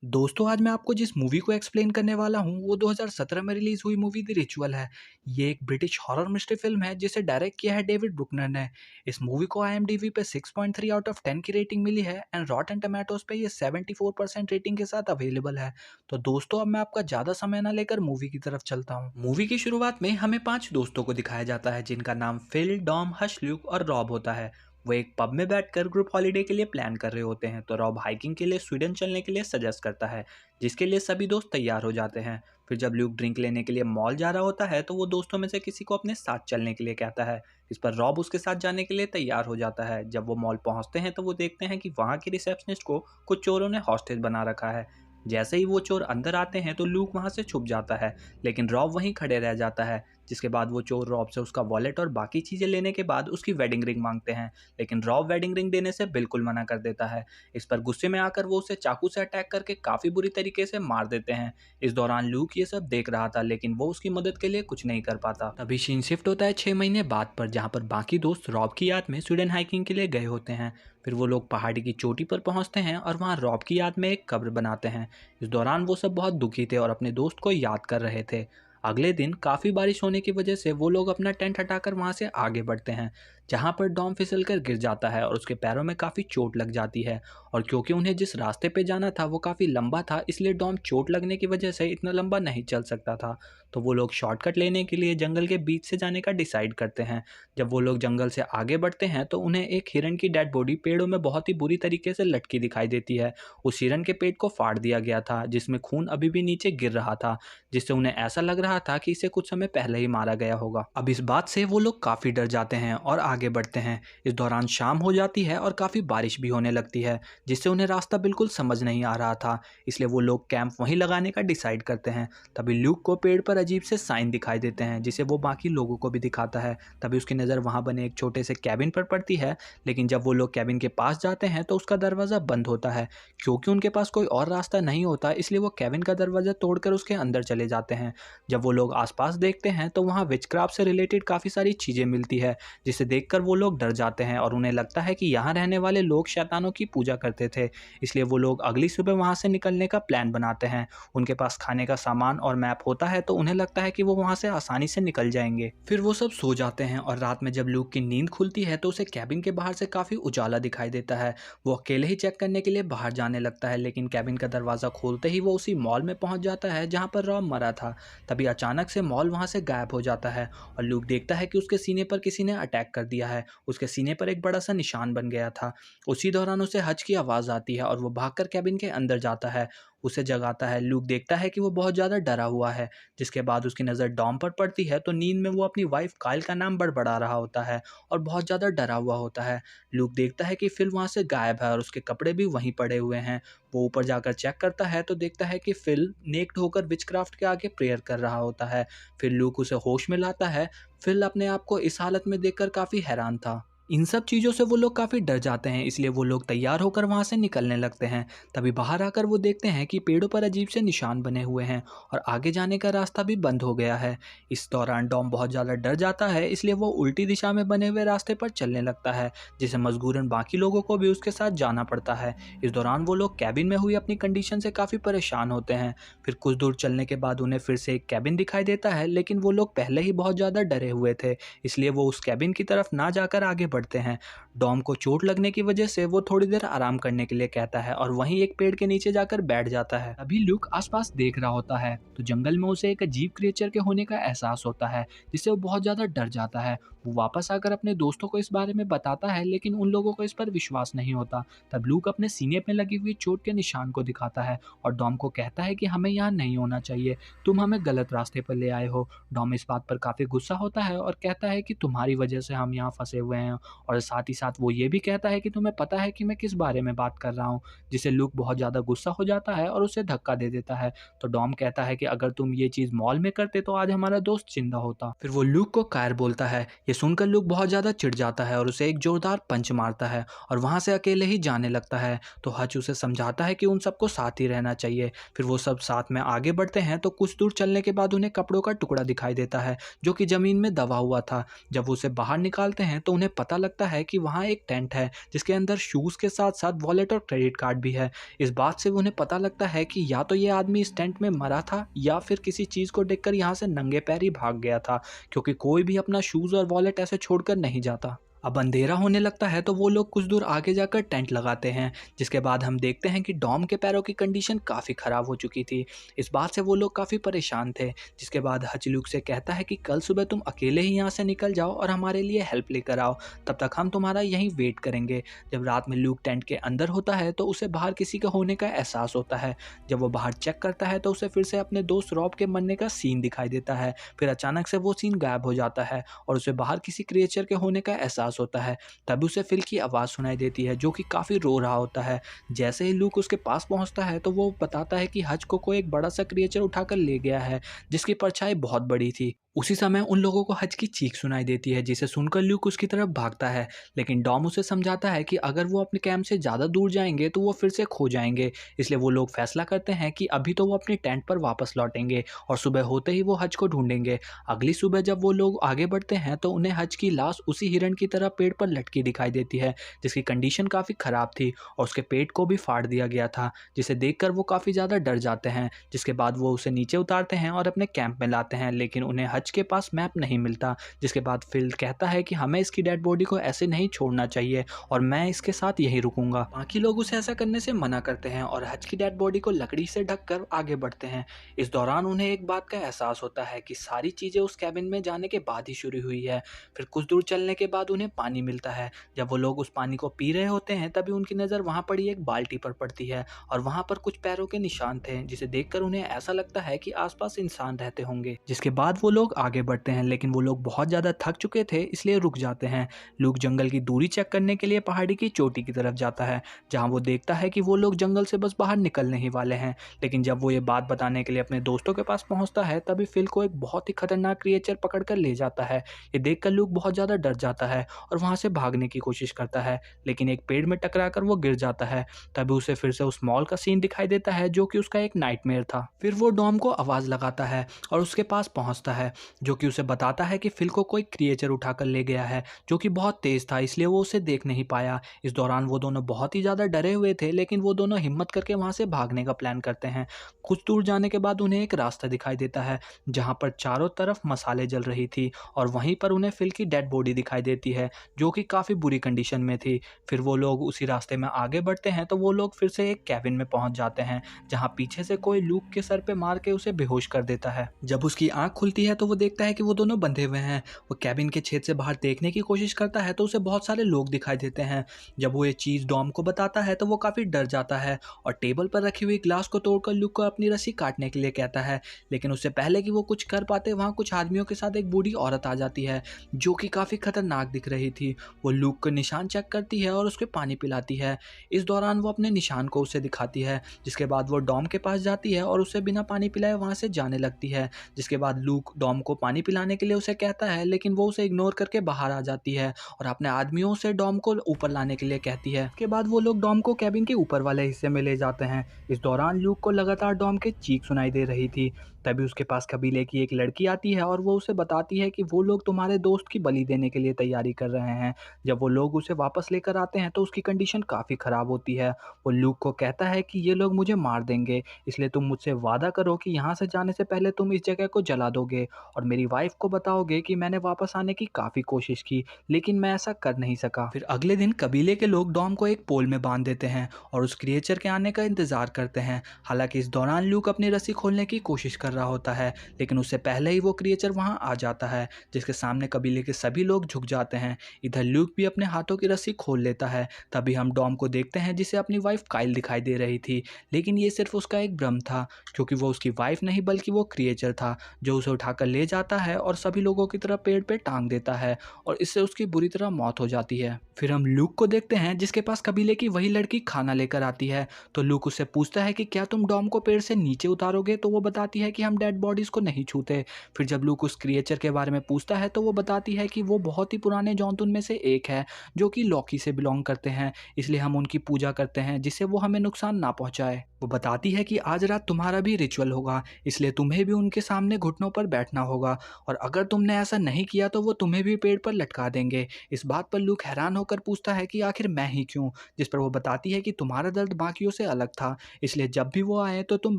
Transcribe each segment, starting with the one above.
दोस्तों आज मैं आपको जिस मूवी को एक्सप्लेन करने वाला हूँ वो 2017 में रिलीज हुई मूवी द रिचुअल है। ये एक ब्रिटिश हॉरर मिस्ट्री फिल्म है जिसे डायरेक्ट किया है डेविड ब्रुकनर ने। इस मूवी को IMDb पे 6.3 आउट ऑफ 10 की रेटिंग मिली है एंड रॉटन टमाटोज पे ये 74% रेटिंग के साथ अवेलेबल है। तो दोस्तों अब मैं आपका ज़्यादा समय ना लेकर मूवी की तरफ चलता हूँ। मूवी की शुरुआत में हमें 5 दोस्तों को दिखाया जाता है जिनका नाम फिल, डॉम, हश, ल्यूक और रॉब होता है। वो एक पब में बैठकर ग्रुप हॉलिडे के लिए प्लान कर रहे होते हैं तो रॉब हाइकिंग के लिए स्वीडन चलने के लिए सजेस्ट करता है, जिसके लिए सभी दोस्त तैयार हो जाते हैं। फिर जब ल्यूक ड्रिंक लेने के लिए मॉल जा रहा होता है तो वो दोस्तों में से किसी को अपने साथ चलने के लिए कहता है। इस पर रॉब उसके साथ जाने के लिए तैयार हो जाता है। जब वो मॉल पहुंचते हैं तो वो देखते हैं कि वहाँ की रिसेप्शनिस्ट को कुछ चोरों ने हॉस्टेज बना रखा है। जैसे ही वो चोर अंदर आते हैं तो ल्यूक वहां से छुप जाता है, लेकिन रॉब वहीं खड़े रह जाता है। जिसके बाद वो चोर रॉब से उसका वॉलेट और बाकी चीज़ें लेने के बाद उसकी वेडिंग रिंग मांगते हैं, लेकिन रॉब वेडिंग रिंग देने से बिल्कुल मना कर देता है। इस पर गुस्से में आकर वो उसे चाकू से अटैक करके काफ़ी बुरी तरीके से मार देते हैं। इस दौरान ल्यूक ये सब देख रहा था, लेकिन वो उसकी मदद के लिए कुछ नहीं कर पाता। तभी सीन शिफ्ट होता है 6 महीने बाद पर, जहाँ पर बाकी दोस्त रॉब की याद में स्वीडन हाइकिंग के लिए गए होते हैं। फिर वो लोग पहाड़ी की चोटी पर पहुंचते हैं और वहाँ रॉब की याद में एक कब्र बनाते हैं। इस दौरान वो सब बहुत दुखी थे और अपने दोस्त को याद कर रहे थे। अगले दिन काफ़ी बारिश होने की वजह से वो लोग अपना टेंट हटाकर वहाँ से आगे बढ़ते हैं, जहाँ पर डॉम फिसलकर गिर जाता है और उसके पैरों में काफ़ी चोट लग जाती है। और क्योंकि उन्हें जिस रास्ते पे जाना था वो काफ़ी लंबा था, इसलिए डॉम चोट लगने की वजह से इतना लंबा नहीं चल सकता था। तो वो लोग शॉर्टकट लेने के लिए जंगल के बीच से जाने का डिसाइड करते हैं। जब वो लोग जंगल से आगे बढ़ते हैं तो उन्हें एक हिरन की डेड बॉडी पेड़ों में बहुत ही बुरी तरीके से लटकी दिखाई देती है। उस हिरन के पेट को फाड़ दिया गया था, जिसमें खून अभी भी नीचे गिर रहा था, जिससे उन्हें ऐसा लग रहा था कि इसे कुछ समय पहले ही मारा गया होगा। अब इस बात से वो लोग काफ़ी डर जाते हैं और आगे बढ़ते हैं। इस दौरान शाम हो जाती है और काफ़ी बारिश भी होने लगती है, जिससे उन्हें रास्ता बिल्कुल समझ नहीं आ रहा था, इसलिए वो लोग कैंप वहीं लगाने का डिसाइड करते हैं। तभी ल्यूक को पेड़ पर अजीब से साइन दिखाई देते हैं, जिसे वो बाकी लोगों को भी दिखाता है। तभी उसकी नज़र वहाँ बने एक छोटे से कैबिन पर पड़ती है, लेकिन जब वो लोग कैबिन के पास जाते हैं तो उसका दरवाज़ा बंद होता है। क्योंकि उनके पास कोई और रास्ता नहीं होता, इसलिए वो कैबिन का दरवाज़ा तोड़कर उसके अंदर चले जाते हैं। जब वो लोग आसपास देखते हैं तो वहाँ विचक्राफ्ट से रिलेटेड काफ़ी सारी चीज़ें मिलती है, जिसे देखकर वो लोग डर जाते हैं और उन्हें लगता है कि यहाँ रहने वाले लोग शैतानों की पूजा करते थे। इसलिए वो लोग अगली सुबह वहाँ से निकलने का प्लान बनाते हैं। उनके पास खाने का सामान और मैप होता है, तो उन्हें लगता है कि वो वहाँ से आसानी से निकल जाएंगे। फिर वो सब सो जाते हैं और रात में जब ल्यूक की नींद खुलती है तो उसे कैबिन के बाहर से काफ़ी उजाला दिखाई देता है। वो अकेले ही चेक करने के लिए बाहर जाने लगता है, लेकिन कैबिन का दरवाज़ा खोलते ही वो उसी मॉल में पहुंच जाता है जहाँ पर रॉब मरा था। तभी अचानक से मॉल वहाँ से गायब हो जाता है और ल्यूक देखता है कि उसके सीने पर किसी ने अटैक कर दिया है। उसके सीने पर एक बड़ा सा निशान बन गया था। उसी दौरान उसे हच की आवाज़ आती है और वो भागकर कैबिन के अंदर जाता है, उसे जगाता है। ल्यूक देखता है कि वो बहुत ज़्यादा डरा हुआ है। जिसके बाद उसकी नज़र डॉम पर पड़ती है तो नींद में वो अपनी वाइफ काइल का नाम बड़बड़ा रहा होता है और बहुत ज़्यादा डरा हुआ होता है। ल्यूक देखता है कि फिल वहाँ से गायब है और उसके कपड़े भी वहीं पड़े हुए हैं। वो ऊपर जाकर चेक करता है तो देखता है कि फिल नेक्ड होकर विचक्राफ्ट के आगे प्रेयर कर रहा होता है। फिर ल्यूक उसे होश में लाता है। फिल अपने आप को इस हालत में देखकर काफ़ी हैरान था। इन सब चीज़ों से वो लोग काफ़ी डर जाते हैं, इसलिए वो लोग तैयार होकर वहाँ से निकलने लगते हैं। तभी बाहर आकर वो देखते हैं कि पेड़ों पर अजीब से निशान बने हुए हैं और आगे जाने का रास्ता भी बंद हो गया है। इस दौरान डॉम बहुत ज़्यादा डर जाता है, इसलिए वो उल्टी दिशा में बने हुए रास्ते पर चलने लगता है, जिसे मजबूरन बाकी लोगों को भी उसके साथ जाना पड़ता है। इस दौरान वो लोग कैबिन में हुई अपनी कंडीशन से काफ़ी परेशान होते हैं। फिर कुछ दूर चलने के बाद उन्हें फिर से एक कैबिन दिखाई देता है, लेकिन वो लोग पहले ही बहुत ज़्यादा डरे हुए थे, इसलिए वो उस कैबिन की तरफ ना जाकर आगे बढ़ते हैं। डॉम को चोट लगने की वजह से वो थोड़ी देर आराम करने के लिए कहता है और वहीं एक पेड़ के नीचे जाकर बैठ जाता है। अभी ल्यूक आसपास देख रहा होता है तो जंगल में उसे एक अजीब क्रिएचर के होने का एहसास होता है, जिससे वो बहुत ज़्यादा डर जाता है। वो वापस आकर अपने दोस्तों को इस बारे में बताता है, लेकिन उन लोगों को इस पर विश्वास नहीं होता। तब ल्यूक अपने सीने में लगी हुई चोट के निशान को दिखाता है और डॉम को कहता है कि हमें यहाँ नहीं होना चाहिए, तुम हमें गलत रास्ते पर ले आए हो। डॉम इस बात पर काफ़ी गुस्सा होता है और कहता है कि तुम्हारी वजह से हम यहाँ फंसे हुए हैं, और साथ ही साथ वो ये भी कहता है कि तुम्हें पता है कि मैं किस बारे में बात कर रहा हूँ, जिससे ल्यूक बहुत ज़्यादा गुस्सा हो जाता है और उसे धक्का दे देता है। तो डॉम कहता है कि अगर तुम ये चीज़ मॉल में करते तो आज हमारा दोस्त जिंदा होता। फिर वो ल्यूक को कायर बोलता है, ये सुनकर लूक बहुत ज़्यादा चिढ़ जाता है और उसे एक जोरदार पंच मारता है और वहाँ से अकेले ही जाने लगता है। तो हच उसे समझाता है कि उन सबको साथ ही रहना चाहिए। फिर वो सब साथ में आगे बढ़ते हैं तो कुछ दूर चलने के बाद उन्हें कपड़ों का टुकड़ा दिखाई देता है जो कि ज़मीन में दबा हुआ था। जब वो उसे बाहर निकालते हैं तो उन्हें पता लगता है कि वहाँ एक टेंट है जिसके अंदर शूज़ के साथ साथ वॉलेट और क्रेडिट कार्ड भी है। इस बात से उन्हें पता लगता है कि या तो ये आदमी इस टेंट में मरा था या फिर किसी चीज़ को देखकर यहाँ से नंगे पैर ही भाग गया था, क्योंकि कोई भी अपना शूज़ और वॉलेट ऐसे छोड़कर नहीं जाता। अब अंधेरा होने लगता है तो वो लोग कुछ दूर आगे जाकर टेंट लगाते हैं, जिसके बाद हम देखते हैं कि डॉम के पैरों की कंडीशन काफ़ी ख़राब हो चुकी थी। इस बात से वो लोग काफ़ी परेशान थे, जिसके बाद हच ल्यूक से कहता है कि कल सुबह तुम अकेले ही यहाँ से निकल जाओ और हमारे लिए हेल्प लेकर आओ, तब तक हम तुम्हारा यहीं वेट करेंगे। जब रात में ल्यूक टेंट के अंदर होता है तो उसे बाहर किसी का होने का एहसास होता है। जब वो बाहर चेक करता है तो उसे फिर से अपने दोस्त रॉब के मरने का सीन दिखाई देता है। फिर अचानक से वो सीन गायब हो जाता है और उसे बाहर किसी क्रिएचर के होने का एहसास होता है। तभी उसे फिल की आवाज़ सुनाई देती है जो कि काफ़ी रो रहा होता है। जैसे ही लूक उसके पास पहुंचता है तो वो बताता है कि हच को कोई एक बड़ा सा क्रिएचर उठाकर ले गया है जिसकी परछाई बहुत बड़ी थी। उसी समय उन लोगों को हच की चीख सुनाई देती है जिसे सुनकर ल्यूक उसकी तरफ भागता है, लेकिन डॉम उसे समझाता है कि अगर वो अपने कैंप से ज़्यादा दूर जाएंगे तो वो फिर से खो जाएंगे। इसलिए वो लोग फैसला करते हैं कि अभी तो वो अपनी टेंट पर वापस लौटेंगे और सुबह होते ही वो हच को ढूंढेंगे। अगली सुबह जब वो लोग आगे बढ़ते हैं तो उन्हें हच की लाश उसी हिरण की तरह पेड़ पर लटकी दिखाई देती है जिसकी कंडीशन काफ़ी ख़राब थी और उसके पेट को भी फाड़ दिया गया था, जिसे देखकर वो काफ़ी ज़्यादा डर जाते हैं। जिसके बाद वो उसे नीचे उतारते हैं और अपने कैंप में लाते हैं, लेकिन उन्हें हच के पास मैप नहीं मिलता। जिसके बाद फिल कहता है कि हमें इसकी डेड बॉडी को ऐसे नहीं छोड़ना चाहिए और मैं इसके साथ यहीं रुकूंगा। बाकी लोग उसे ऐसा करने से मना करते हैं और हच की डेड बॉडी को लकड़ी से ढककर आगे बढ़ते हैं। इस दौरान उन्हें एक बात का एहसास होता है कि सारी चीज़ें उस कैबिन में जाने के बाद ही शुरू हुई है। फिर कुछ दूर चलने के बाद उन्हें पानी मिलता है। जब वो लोग उस पानी को पी रहे होते हैं तभी उनकी नज़र वहाँ पड़ी एक बाल्टी पर पड़ती है और वहाँ पर कुछ पैरों के निशान थे, जिसे देखकर उन्हें ऐसा लगता है कि आसपास इंसान रहते होंगे। जिसके बाद वो लोग आगे बढ़ते हैं, लेकिन वो लोग बहुत ज़्यादा थक चुके थे इसलिए रुक जाते हैं। लूक जंगल की दूरी चेक करने के लिए पहाड़ी की चोटी की तरफ जाता है, जहाँ वो देखता है कि वो लोग जंगल से बस बाहर निकलने ही वाले हैं। लेकिन जब वो ये बात बताने के लिए अपने दोस्तों के पास पहुँचता है तभी फिल को एक बहुत ही खतरनाक क्रिएचर पकड़ कर ले जाता है। ये देखकर लूक बहुत ज़्यादा डर जाता है और वहाँ से भागने की कोशिश करता है, लेकिन एक पेड़ में टकराकर वो गिर जाता है। तभी उसे फिर से उस मॉल का सीन दिखाई देता है जो कि उसका एक नाइटमेयर था। फिर वो डॉम को आवाज़ लगाता है और उसके पास पहुंचता है, जो कि उसे बताता है कि फिल को कोई क्रिएचर उठाकर ले गया है जो कि बहुत तेज़ था, इसलिए वो उसे देख नहीं पाया। इस दौरान वो दोनों बहुत ही ज़्यादा डरे हुए थे, लेकिन वो दोनों हिम्मत करके वहाँ से भागने का प्लान करते हैं। कुछ दूर जाने के बाद उन्हें एक रास्ता दिखाई देता है जहाँ पर चारों तरफ मसाले जल रही थी और वहीं पर उन्हें फिल की डेड बॉडी दिखाई देती है जो कि काफ़ी बुरी कंडीशन में थी। फिर वो लोग उसी रास्ते में आगे बढ़ते हैं तो वो लोग फिर से एक कैबिन में पहुंच जाते हैं जहाँ पीछे से कोई लूक के सर पे मार के उसे बेहोश कर देता है। जब उसकी आंख खुलती है तो वो देखता है कि वो दोनों बंधे हुए हैं। वो कैबिन के छेद से बाहर देखने की कोशिश करता है तो उसे बहुत सारे लोग दिखाई देते हैं। जब वो ये चीज़ डॉम को बताता है तो वो काफ़ी डर जाता है और टेबल पर रखी हुई ग्लास को तोड़कर लूक को अपनी रस्सी काटने के लिए कहता है। लेकिन उससे पहले कि वो कुछ कर पाते वहाँ कुछ आदमियों के साथ एक बूढ़ी औरत आ जाती है जो कि काफ़ी खतरनाक दिख रही थी। वो लूक का निशान चेक करती है और उसके पानी पिलाती है। इस दौरान वो अपने निशान को उसे दिखाती है, जिसके बाद वो डॉम के पास जाती है और उसे बिना पानी पिलाए वहाँ से जाने लगती है। जिसके बाद लूक डॉम को पानी पिलाने के लिए उसे कहता है, लेकिन वो उसे इग्नोर करके बाहर आ जाती है और अपने आदमियों से डॉम को ऊपर लाने के लिए कहती है। इसके बाद वो लोग डॉम को कैबिन के ऊपर वाले हिस्से में ले जाते हैं। इस दौरान लूक को लगातार डॉम की चीख सुनाई दे रही थी। तभी उसके पास कबीले की एक लड़की आती है और वो उसे बताती है कि वो लोग तुम्हारे दोस्त की बलि देने के लिए तैयारी कर रहे हैं। जब वो लोग उसे वापस लेकर आते हैं तो उसकी कंडीशन काफ़ी ख़राब होती है। वो लूक को कहता है कि ये लोग मुझे मार देंगे, इसलिए तुम मुझसे वादा करो कि यहाँ से जाने से पहले तुम इस जगह को जला दोगे और मेरी वाइफ को बताओगे कि मैंने वापस आने की काफ़ी कोशिश की, लेकिन मैं ऐसा कर नहीं सका। फिर अगले दिन कबीले के लोग डॉम को एक पोल में बांध देते हैं और उस क्रिएचर के आने का इंतज़ार करते हैं। हालांकि इस दौरान लूक अपनी रस्सी खोलने की कोशिश कर रहा होता है, लेकिन उससे पहले ही वो क्रिएचर वहाँ आ जाता है, जिसके सामने कबीले के सभी लोग झुक जाते हैं हैं। इधर ल्यूक भी अपने हाथों की रस्सी खोल लेता है। तभी हम डॉम को देखते हैं जिसे अपनी वाइफ काइल दिखाई दे रही थी, लेकिन ये सिर्फ उसका एक भ्रम था, क्योंकि वो उसकी वाइफ नहीं बल्कि वो क्रिएचर था जो उसे उठाकर ले जाता है और सभी लोगों की तरह पेड़ पे टांग देता है, और इससे उसकी बुरी तरह मौत हो जाती है। फिर हम ल्यूक को देखते हैं जिसके पास कबीले की वही लड़की खाना लेकर आती है। तो ल्यूक उससे पूछता है कि क्या तुम डॉम को पेड़ से नीचे उतारोगे, तो वो बताती है कि हम डेड बॉडीज को नहीं छूते। फिर जब ल्यूक उस क्रिएचर के बारे में पूछता है तो वो बताती है कि वो बहुत ही पुराने जॉनतुन में से एक है जो कि लॉकी से बिलोंग करते हैं, इसलिए हम उनकी पूजा करते हैं जिससे वो हमें नुकसान ना पहुंचाए। वो बताती है कि आज रात तुम्हारा भी रिचुअल होगा, इसलिए तुम्हें भी उनके सामने घुटनों पर बैठना होगा, और अगर तुमने ऐसा नहीं किया तो वो तुम्हें भी पेड़ पर लटका देंगे। इस बात पर ल्यूक हैरान होकर पूछता है कि आखिर मैं ही क्यों, जिस पर वो बताती है कि तुम्हारा दर्द बाकियों से अलग था, इसलिए जब भी वो आए तो तुम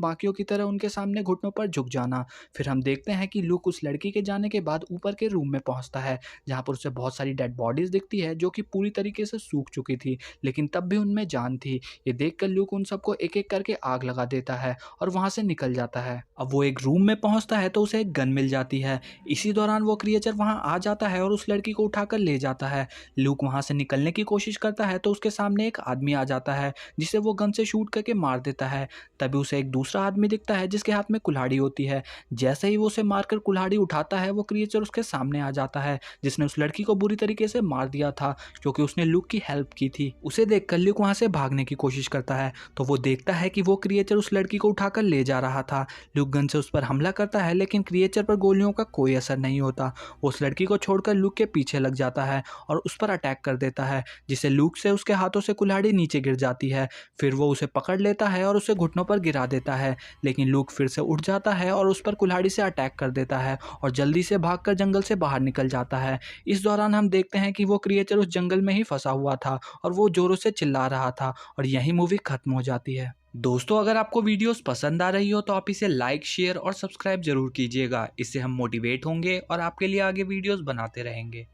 बाकियों की तरह उनके सामने घुटनों पर झुक जाना। फिर हम देखते हैं कि ल्यूक उस लड़की के जाने के बाद ऊपर के रूम में पहुंचता है, जहां पर उसे बहुत सारी डेड बॉडीज दिखती है जो कि पूरी तरीके से सूख चुकी थी, लेकिन तब भी उनमें जान थी। ये देखकर ल्यूक उन सबको एक एक करके आग लगा देता है और वहां से निकल जाता है। अब वो एक रूम में पहुंचता है तो उसे एक गन मिल जाती है। इसी दौरान वो क्रिएचर वहां आ जाता है और उस लड़की को उठाकर ले जाता है। ल्यूक वहां से निकलने की कोशिश करता है तो उसके सामने एक आदमी आ जाता है जिसे वो गन से शूट करके मार देता है। तभी उसे एक दूसरा आदमी दिखता है जिसके हाथ में कुल्हाड़ी होती है। जैसे ही वो उसे मारकर कुल्हाड़ी उठाता है, वो क्रिएचर उसके सामने आ जाता है जिसने उस लड़की को बुरी तरीके से मार दिया था, क्योंकि उसने ल्यूक की हेल्प की थी। उसे देखकर ल्यूक वहां से भागने की कोशिश करता है तो वो देखता है कि वो क्रिएचर उस लड़की को उठाकर ले जा रहा था। ल्यूक गन से उस पर हमला करता है, लेकिन क्रिएचर पर गोलियों का कोई असर नहीं होता। वो उस लड़की को छोड़कर ल्यूक के पीछे लग जाता है और उस पर अटैक कर देता है, जिससे ल्यूक से उसके हाथों से कुल्हाड़ी नीचे गिर जाती है। फिर वो उसे पकड़ लेता है और उसे घुटनों पर गिरा देता है, लेकिन ल्यूक फिर से उठ जाता है और उस पर कुल्हाड़ी से अटैक कर देता है और जल्दी से भागकर जंगल से बाहर निकल जाता है। इस दौरान हम देखते हैं कि वो क्रिएचर उस जंगल में ही फंसा हुआ था और वो जोरों से चिल्ला रहा था, और यही मूवी खत्म हो जाती है। दोस्तों, अगर आपको वीडियोस पसंद आ रही हो तो आप इसे लाइक, शेयर और सब्सक्राइब जरूर कीजिएगा। इससे हम मोटिवेट होंगे और आपके लिए आगे वीडियोस बनाते रहेंगे।